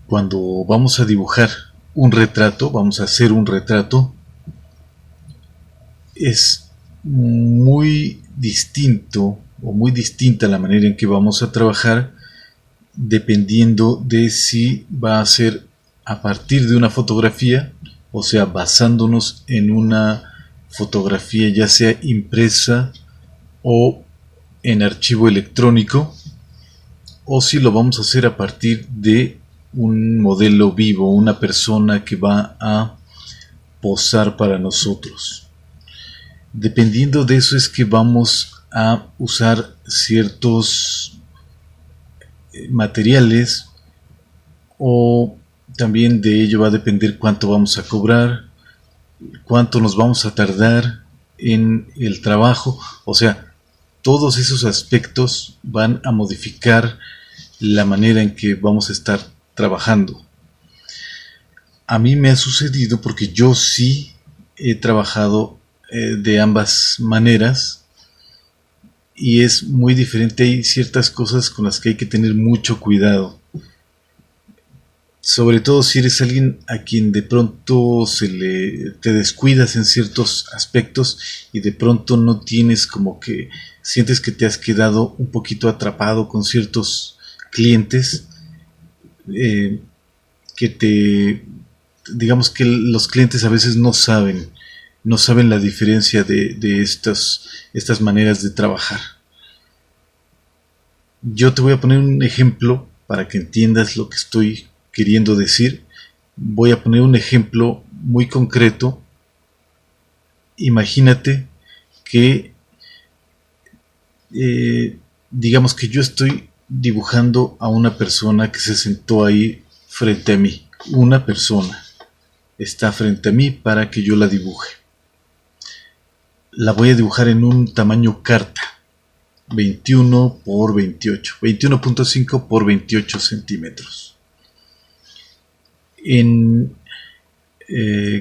Cuando vamos a dibujar un retrato, vamos a hacer un retrato, es muy distinto o muy distinta la manera en que vamos a trabajar dependiendo de si va a ser a partir de una fotografía, o sea, basándonos en una fotografía ya sea impresa o en archivo electrónico, o si lo vamos a hacer a partir de un modelo vivo, una persona que va a posar para nosotros. Dependiendo de eso es que vamos a usar ciertos materiales, o también de ello va a depender cuánto vamos a cobrar, cuánto nos vamos a tardar en el trabajo. O sea, todos esos aspectos van a modificar la manera en que vamos a estar trabajando. A mí me ha sucedido porque yo sí he trabajado de ambas maneras y es muy diferente. Hay ciertas cosas con las que hay que tener mucho cuidado, sobre todo si eres alguien a quien de pronto te descuidas en ciertos aspectos y de pronto no tienes, como que sientes que te has quedado un poquito atrapado con ciertos clientes, eh, que digamos que los clientes a veces no saben la diferencia de estas maneras de trabajar. Yo te voy a poner un ejemplo para que entiendas lo que estoy queriendo decir. Voy a poner un ejemplo muy concreto. Imagínate que digamos que yo estoy dibujando a una persona que se sentó ahí frente a mí. Una persona está frente a mí para que yo la dibuje. La voy a dibujar en un tamaño carta, 21 por 28, 21.5 por 28 centímetros. En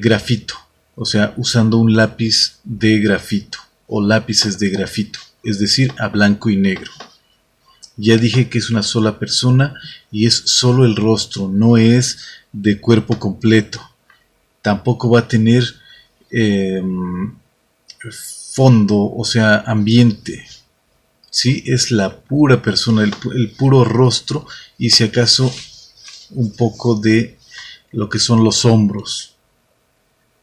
grafito, o sea, usando un lápiz de grafito o lápices de grafito, es decir, a blanco y negro. Ya dije que es una sola persona y es solo el rostro, no es de cuerpo completo. Tampoco va a tener fondo, o sea, ambiente. ¿Sí? Es la pura persona, el puro rostro, y si acaso un poco de lo que son los hombros.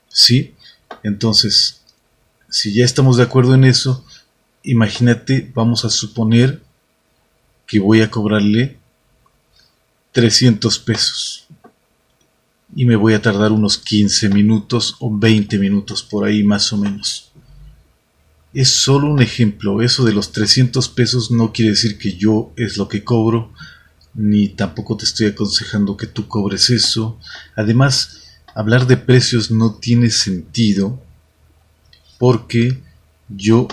¿Sí? Entonces, si ya estamos de acuerdo en eso, imagínate, vamos a suponer que voy a cobrarle 300 pesos y me voy a tardar unos 15 minutos o 20 minutos por ahí más o menos. Es solo un ejemplo. Eso de los 300 pesos no quiere decir que yo es lo que cobro, ni tampoco te estoy aconsejando que tú cobres eso. Además, hablar de precios no tiene sentido porque yo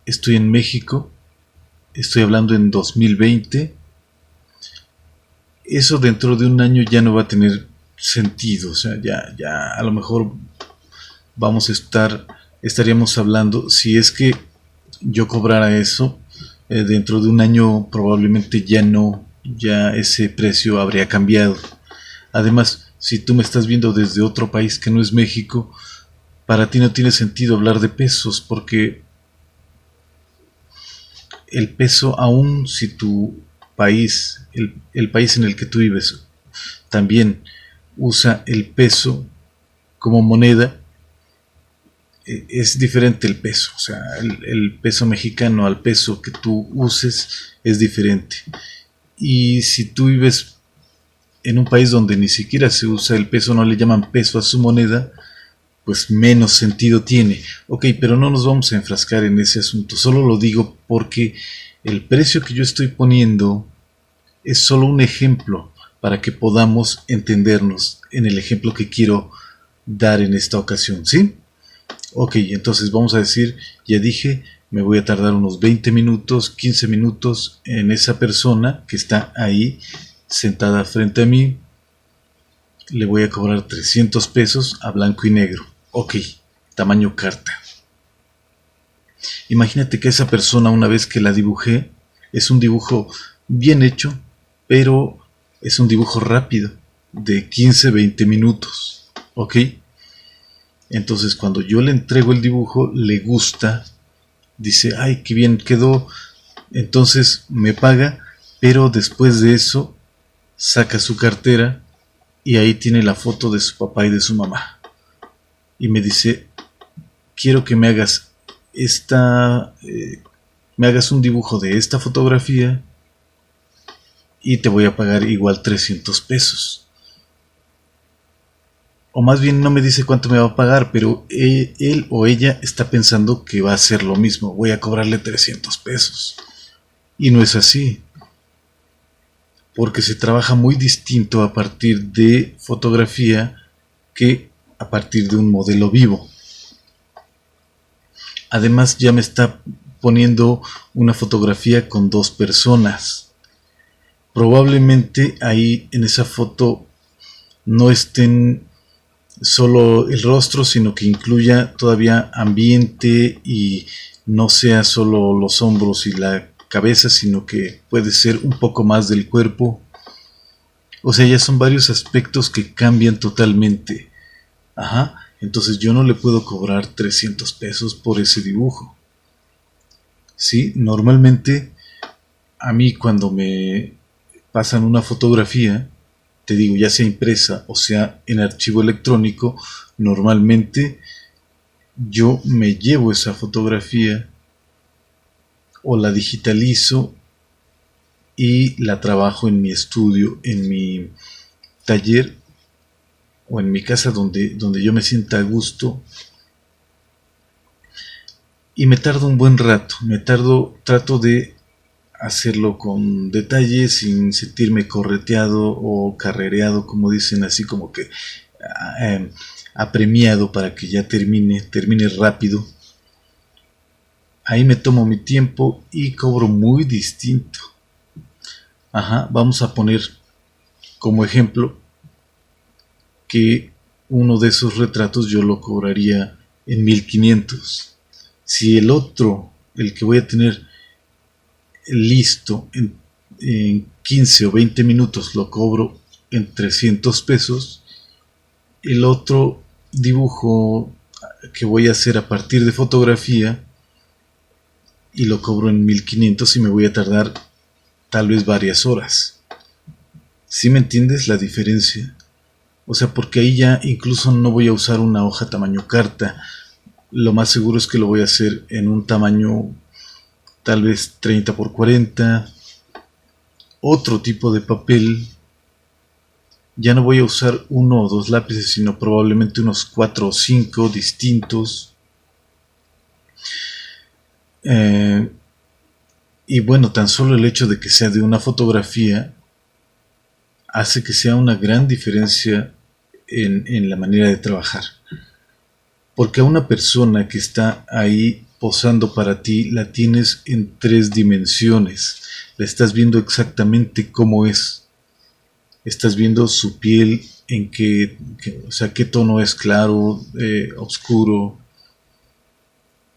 estoy en México, estoy hablando en 2020. Eso dentro de un año ya no va a tener sentido. O sea, ya a lo mejor estaríamos hablando, si es que yo cobrara eso, dentro de un año probablemente ya ese precio habría cambiado. Además, si tú me estás viendo desde otro país que no es México, para ti no tiene sentido hablar de pesos, porque el peso, aun si tu país, el país en el que tú vives, también usa el peso como moneda, es diferente el peso. O sea, el peso mexicano al peso que tú uses es diferente. Y si tú vives en un país donde ni siquiera se usa el peso, no le llaman peso a su moneda, pues menos sentido tiene. Ok, pero no nos vamos a enfrascar en ese asunto. Solo lo digo porque el precio que yo estoy poniendo es solo un ejemplo para que podamos entendernos en el ejemplo que quiero dar en esta ocasión, ¿sí? Ok, entonces vamos a decir, ya dije, me voy a tardar unos 20 minutos, 15 minutos en esa persona que está ahí sentada frente a mí. Le voy a cobrar 300 pesos a blanco y negro. Ok, tamaño carta. Imagínate que esa persona, una vez que la dibujé, es un dibujo bien hecho, pero es un dibujo rápido. de 15-20 minutos, ¿ok? Entonces cuando yo le entrego el dibujo, le gusta, dice, ay, qué bien quedó, entonces me paga, pero después de eso saca su cartera y ahí tiene la foto de su papá y de su mamá. Y me dice, quiero que me hagas me hagas un dibujo de esta fotografía y te voy a pagar igual 300 pesos. O más bien no me dice cuánto me va a pagar, pero él o ella está pensando que va a hacer lo mismo, voy a cobrarle 300 pesos. Y no es así, porque se trabaja muy distinto a partir de fotografía que a partir de un modelo vivo. Además ya me está poniendo una fotografía con dos personas. Probablemente ahí en esa foto no estén solo el rostro, sino que incluya todavía ambiente y no sea solo los hombros y la cabeza, sino que puede ser un poco más del cuerpo. O sea, ya son varios aspectos que cambian totalmente. Ajá, entonces yo no le puedo cobrar 300 pesos por ese dibujo. Sí, normalmente a mí cuando me pasan una fotografía, te digo, ya sea impresa o sea en archivo electrónico, normalmente yo me llevo esa fotografía o la digitalizo y la trabajo en mi estudio, en mi taller o en mi casa donde yo me sienta a gusto, y me tardo un buen rato, trato de hacerlo con detalle sin sentirme correteado o carrereado, como dicen, así como que eh, apremiado para que ya termine rápido. Ahí me tomo mi tiempo y cobro muy distinto. Ajá, vamos a poner como ejemplo que uno de esos retratos yo lo cobraría en 1500. Si el otro, el que voy a tener listo en 15 o 20 minutos, lo cobro en 300 pesos, el otro dibujo que voy a hacer a partir de fotografía y lo cobro en 1500 y me voy a tardar tal vez varias horas. ¿Sí me entiendes la diferencia? O sea, porque ahí ya incluso no voy a usar una hoja tamaño carta. Lo más seguro es que lo voy a hacer en un tamaño tal vez 30 por 40. Otro tipo de papel. Ya no voy a usar uno o dos lápices, sino probablemente unos 4 o 5 distintos. Y bueno, tan solo el hecho de que sea de una fotografía hace que sea una gran diferencia en la manera de trabajar. Porque a una persona que está ahí posando para ti la tienes en 3 dimensiones. La estás viendo exactamente cómo es. Estás viendo su piel en o sea, qué tono es, claro, oscuro.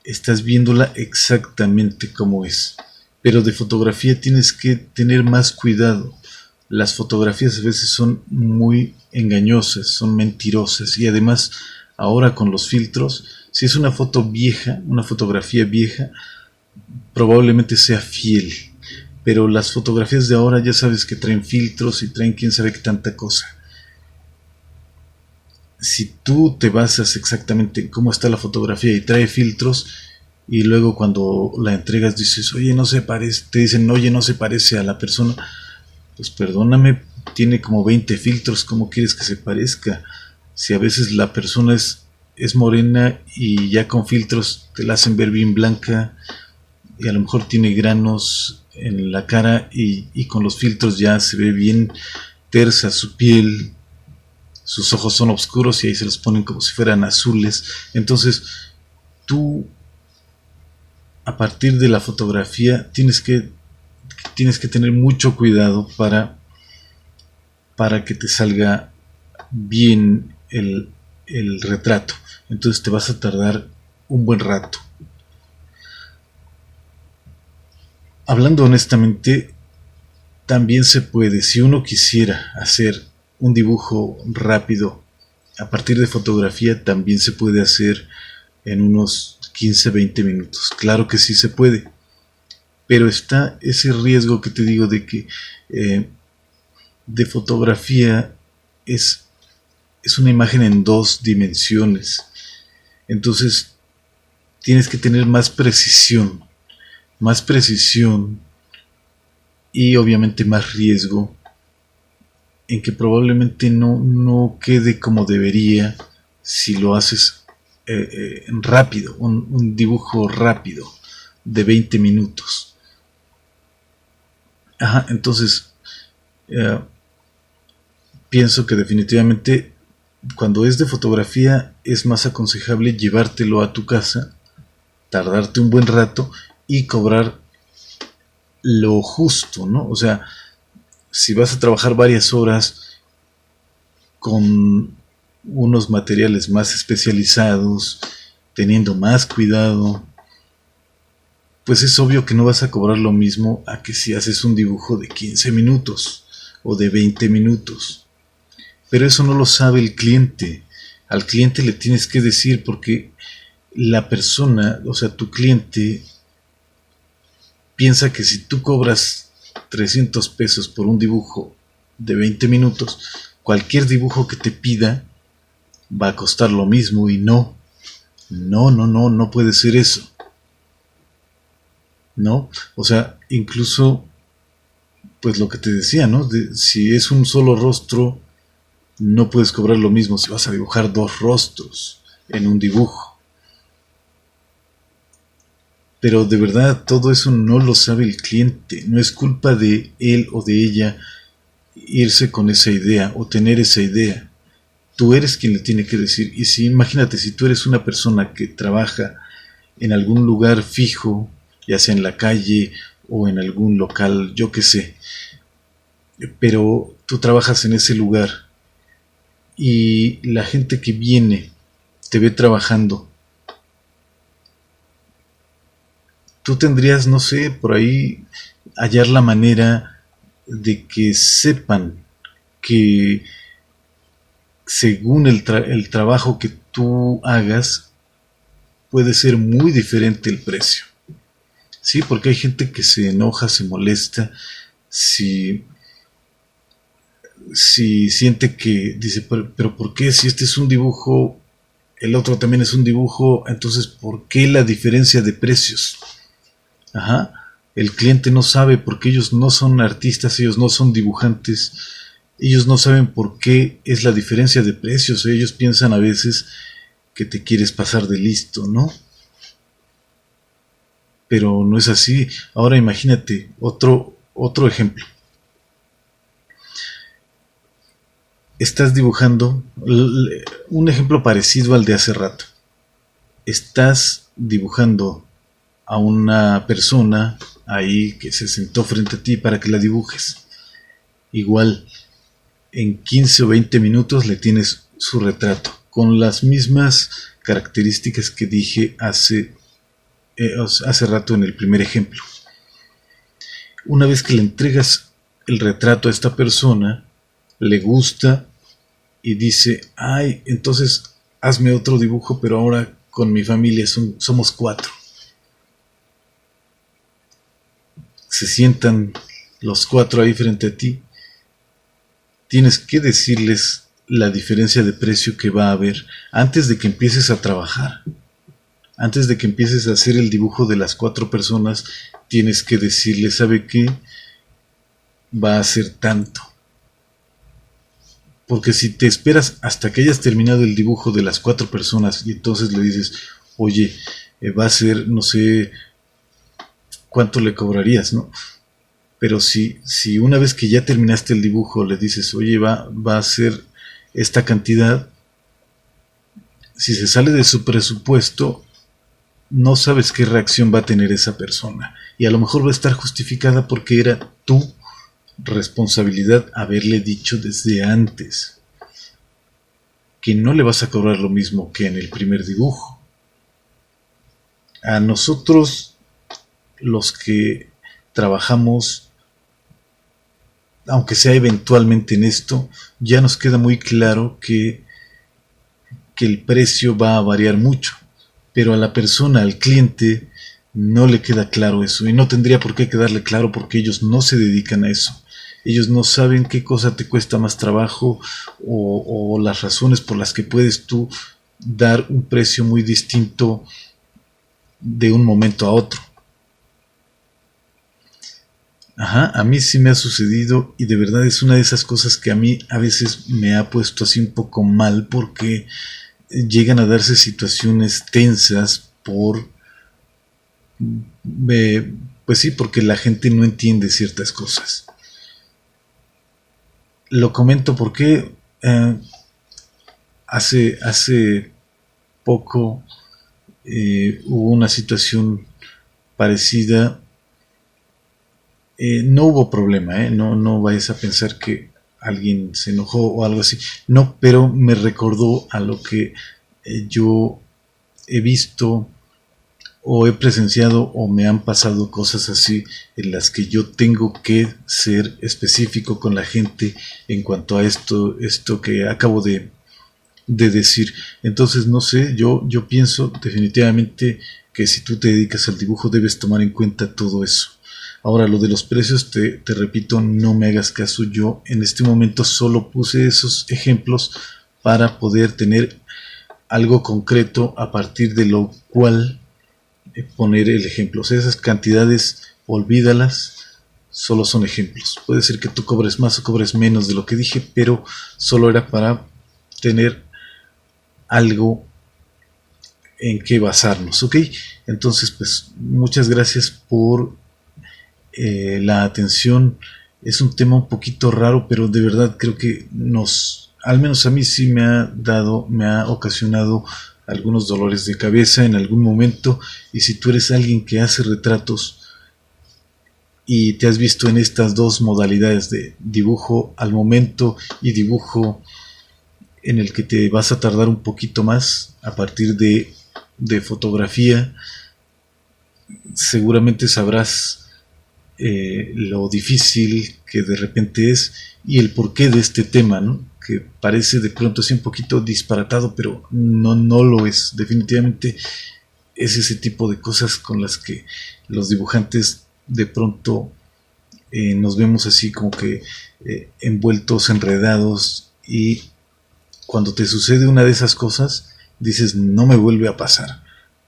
Estás viéndola exactamente como es. Pero de fotografía tienes que tener más cuidado. Las fotografías a veces son muy engañosas, son mentirosas, y además ahora con los filtros, si es una foto vieja, una fotografía vieja, probablemente sea fiel, pero las fotografías de ahora ya sabes que traen filtros y traen quién sabe qué tanta cosa. Si tú te basas exactamente en cómo está la fotografía y trae filtros, y luego cuando la entregas dices, oye, no se parece, te dicen, oye, no se parece a la persona, pues perdóname, tiene como 20 filtros, ¿cómo quieres que se parezca? Si a veces la persona es morena y ya con filtros te la hacen ver bien blanca, y a lo mejor tiene granos en la cara y con los filtros ya se ve bien tersa su piel, sus ojos son oscuros y ahí se los ponen como si fueran azules. Entonces tú a partir de la fotografía tienes que tener mucho cuidado para que te salga bien el retrato. Entonces te vas a tardar un buen rato. Hablando honestamente, también se puede, si uno quisiera hacer un dibujo rápido a partir de fotografía también se puede hacer en unos 15-20 minutos. Claro que sí se puede, pero está ese riesgo que te digo de que de fotografía es una imagen en dos dimensiones. Entonces tienes que tener más precisión y obviamente más riesgo en que probablemente no quede como debería si lo haces rápido, un dibujo rápido de 20 minutos. Ajá, entonces eh, pienso que definitivamente cuando es de fotografía es más aconsejable llevártelo a tu casa, tardarte un buen rato y cobrar lo justo, ¿no? O sea, si vas a trabajar varias horas con unos materiales más especializados, teniendo más cuidado, pues es obvio que no vas a cobrar lo mismo a que si haces un dibujo de 15 minutos o de 20 minutos. Pero eso no lo sabe el cliente. Al cliente le tienes que decir porque la persona, o sea, tu cliente, piensa que si tú cobras 300 pesos por un dibujo de 20 minutos, cualquier dibujo que te pida va a costar lo mismo y no puede ser eso. ¿No? O sea, incluso, pues lo que te decía, ¿no? Si es un solo rostro, no puedes cobrar lo mismo si vas a dibujar dos rostros en un dibujo. Pero de verdad, todo eso no lo sabe el cliente. No es culpa de él o de ella irse con esa idea o tener esa idea. Tú eres quien le tiene que decir. Y si, imagínate, si tú eres una persona que trabaja en algún lugar fijo, ya sea en la calle o en algún local, yo qué sé, pero tú trabajas en ese lugar y la gente que viene te ve trabajando, tú tendrías, no sé, por ahí hallar la manera de que sepan que según el trabajo que tú hagas, puede ser muy diferente el precio. Sí, porque hay gente que se enoja, se molesta, si, si siente que dice, pero ¿por qué si este es un dibujo, el otro también es un dibujo, entonces ¿por qué la diferencia de precios? Ajá, el cliente no sabe porque ellos no son artistas, ellos no son dibujantes, ellos no saben por qué es la diferencia de precios, ellos piensan a veces que te quieres pasar de listo, ¿no? Pero no es así. Ahora imagínate otro ejemplo. Estás dibujando un ejemplo parecido al de hace rato. Estás dibujando a una persona ahí que se sentó frente a ti para que la dibujes. Igual, en 15 o 20 minutos le tienes su retrato, con las mismas características que dije hace rato en el primer ejemplo. Una vez que le entregas el retrato a esta persona, le gusta y dice, ay, entonces hazme otro dibujo, pero ahora con mi familia somos 4. Se sientan los 4 ahí frente a ti. Tienes que decirles la diferencia de precio que va a haber antes de que empieces a trabajar. Antes de que empieces a hacer el dibujo de las 4 personas, tienes que decirles, ¿sabe qué? Va a ser tanto. Porque si te esperas hasta que hayas terminado el dibujo de las 4 personas y entonces le dices, oye, va a ser, no sé, cuánto le cobrarías, ¿no? Pero si una vez que ya terminaste el dibujo le dices, oye, va a ser esta cantidad, si se sale de su presupuesto, no sabes qué reacción va a tener esa persona. Y a lo mejor va a estar justificada porque era tu responsabilidad haberle dicho desde antes que no le vas a cobrar lo mismo que en el primer dibujo. A nosotros, los que trabajamos aunque sea eventualmente en esto, ya nos queda muy claro que el precio va a variar mucho, pero a la persona, al cliente, no le queda claro eso y no tendría por qué quedarle claro porque ellos no se dedican a eso. Ellos no saben qué cosa te cuesta más trabajo o las razones por las que puedes tú dar un precio muy distinto de un momento a otro. Ajá, a mí sí me ha sucedido y de verdad es una de esas cosas que a mí a veces me ha puesto así un poco mal porque llegan a darse situaciones tensas por, pues sí, porque la gente no entiende ciertas cosas. Lo comento porque hace poco hubo una situación parecida. No hubo problema, no vayas a pensar que alguien se enojó o algo así. No, pero me recordó a lo que yo he visto o he presenciado o me han pasado cosas así en las que yo tengo que ser específico con la gente en cuanto a esto que acabo de decir. Entonces, no sé, yo pienso definitivamente que si tú te dedicas al dibujo debes tomar en cuenta todo eso. Ahora, lo de los precios, te repito, no me hagas caso. Yo en este momento solo puse esos ejemplos para poder tener algo concreto a partir de lo cual poner el ejemplo. O sea, esas cantidades, olvídalas, solo son ejemplos. Puede ser que tú cobres más o cobres menos de lo que dije, pero solo era para tener algo en qué basarnos, ¿ok? Entonces, pues, muchas gracias por la atención. Es un tema un poquito raro, pero de verdad creo que al menos a mí sí me ha ocasionado algunos dolores de cabeza en algún momento. Y si tú eres alguien que hace retratos y te has visto en estas dos modalidades de dibujo al momento y dibujo en el que te vas a tardar un poquito más a partir de fotografía, seguramente sabrás lo difícil que de repente es y el porqué de este tema, ¿no? Que parece de pronto así un poquito disparatado, pero no lo es. Definitivamente es ese tipo de cosas con las que los dibujantes de pronto nos vemos así como que envueltos, enredados, y cuando te sucede una de esas cosas dices no me vuelve a pasar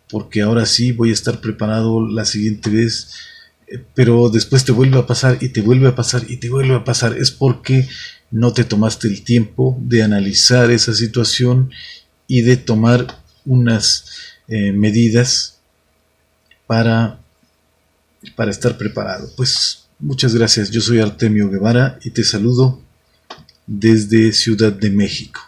porque ahora sí voy a estar preparado la siguiente vez, pero después te vuelve a pasar y te vuelve a pasar y te vuelve a pasar. Es porque no te tomaste el tiempo de analizar esa situación y de tomar unas medidas para, para estar preparado. Pues muchas gracias, yo soy Artemio Guevara y te saludo desde Ciudad de México.